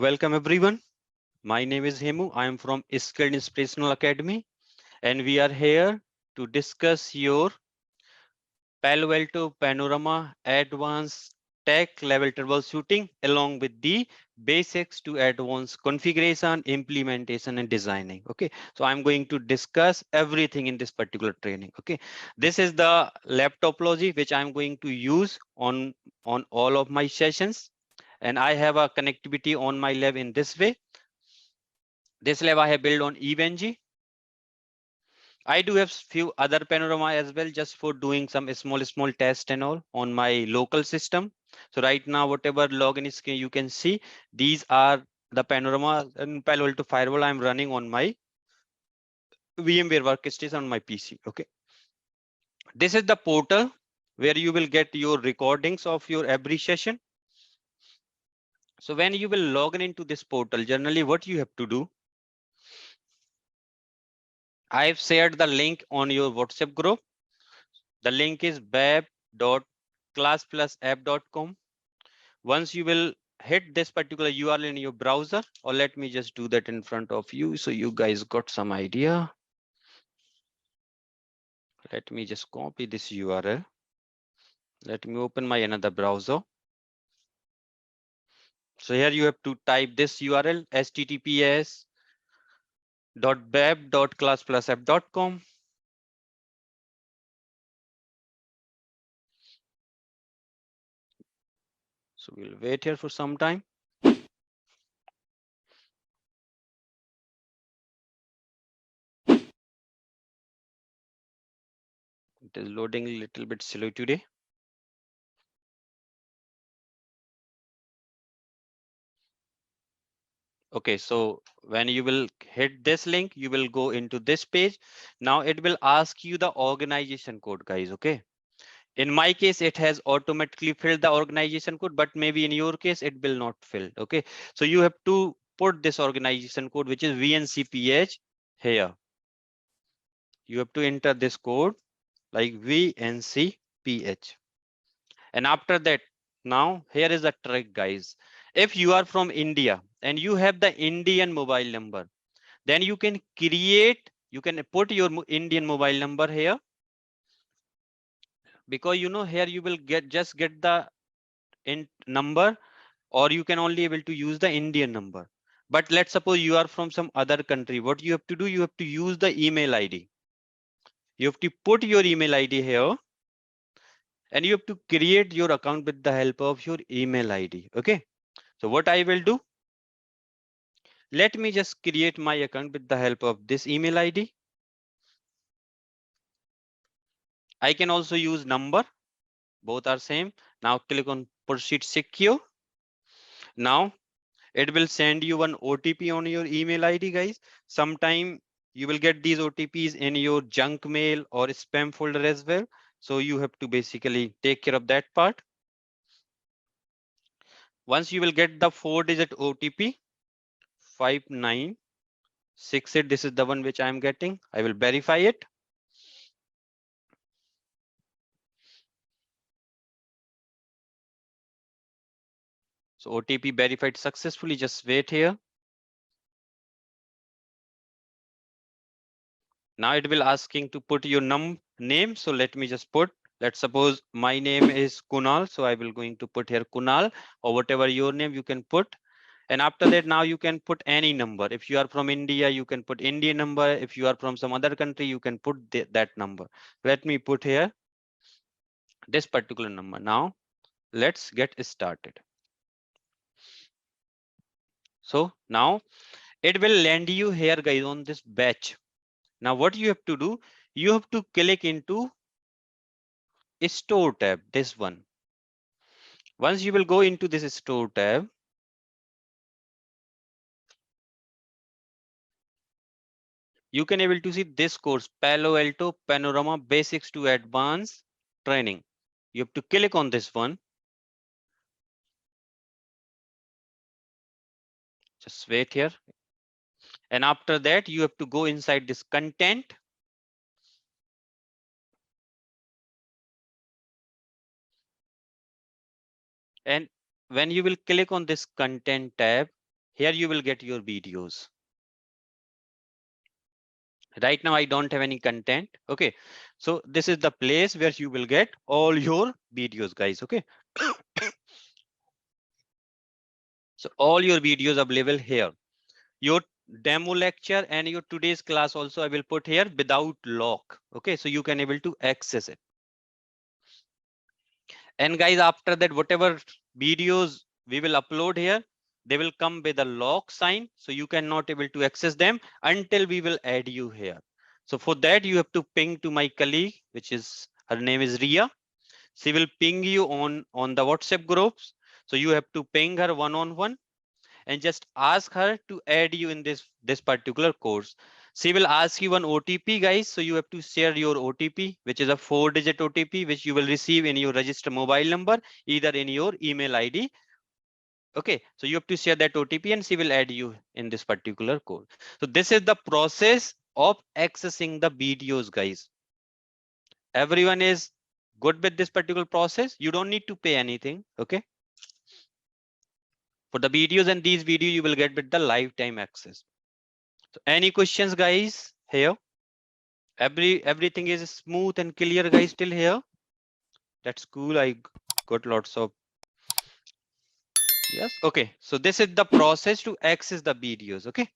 welcome everyone. My name is Hemu. I am from Skilled Inspirational Academy, and we are here to discuss your Palo Alto Panorama Advanced TAC Level Troubleshooting along with the basics to advanced configuration, implementation, and designing. Okay, so I'm going to discuss everything in this particular training. Okay, this is the lab topology which I'm going to use on all of my sessions, and I have a connectivity on my lab in this way. This lab I have built on EVNG. I do have few other panorama as well, just for doing some small test and all on my local system. So right now, whatever login is you can see, these are the panorama and Palo Alto Firewall I'm running on my VMware workstation on my PC. Okay, this is the portal where you will get your recordings of your every session. So when you will log in into this portal, generally what you have to do, I've shared the link on your WhatsApp group. The link is bab.class+app.com. Once you will hit this particular URL in your browser, or let me just do that in front of you so you guys got some idea. Let me just copy this URL. Let me open my another browser. So here you have to type this URL, https://bab.class+app.com. So we'll wait here for some time. It is loading a little bit slow today. Okay, so when you will hit this link, you will go into this page. Now it will ask you the organization code, guys. Okay. In my case, it has automatically filled the organization code, but maybe in your case, it will not fill. Okay. So you have to put this organization code, which is VNCPH here. You have to enter this code like VNCPH. And after that, now here is the trick, guys. If you are from India and you have the Indian mobile number, then you can put your Indian mobile number here, because here you will just get the number, or you can only able to use the Indian number. But let's suppose you are from some other country. What you have to do, you have to use the email ID. You have to put your email ID here, and you have to create your account with the help of your email ID. Okay. So what I will do, let me just create my account with the help of this email ID. I can also use number. Both are same. Now click on proceed secure. Now it will send you one OTP on your email ID, guys. Sometime you will get these OTPs in your junk mail or spam folder as well. So you have to basically take care of that part. Once you will get the 4-digit OTP, 5968, this is the one which I am getting. I will verify it. So OTP verified successfully. Just wait here. Now it will asking to put your name. So let me just put, let's suppose my name is Kunal. So I will going to put here Kunal, or whatever your name you can put. And after that, now you can put any number. If you are from India, you can put Indian number. If you are from some other country, you can put that number. Let me put here this particular number. Now let's get started. So now it will land you here, guys, on this batch. Now what you have to do, you have to click into store tab, this one. Once you will go into this store tab, you can able to see this course, Palo Alto Panorama Basics to Advanced Training. You have to click on this one. Just wait here. And after that, you have to go inside this content. And when you will click on this content tab, Here you will get your videos. Right now I don't have any content. Okay, so this is the place where you will get all your videos, guys. Okay. So all your videos available here. Your demo lecture and your today's class also I will put here without lock. Okay, so you can able to access it. And guys, after that, whatever videos we will upload here, they will come with a lock sign, so you cannot able to access them until we will add you here. So for that, you have to ping to my colleague, which is, her name is Ria. She will ping you on the WhatsApp groups. So you have to ping her one-on-one and just ask her to add you in this particular course. She will ask you an OTP, guys. So you have to share your OTP, which is a 4-digit OTP, which you will receive in your registered mobile number, either in your email ID. Okay, so you have to share that OTP and she will add you in this particular course. So this is the process of accessing the videos, guys. Everyone is good with this particular process. You don't need to pay anything. Okay. For the videos, and these videos you will get with the lifetime access. So any questions, guys, here? Everything is smooth and clear, guys, till here? That's cool. I got lots of yes. Okay, so this is the process to access the videos. Okay,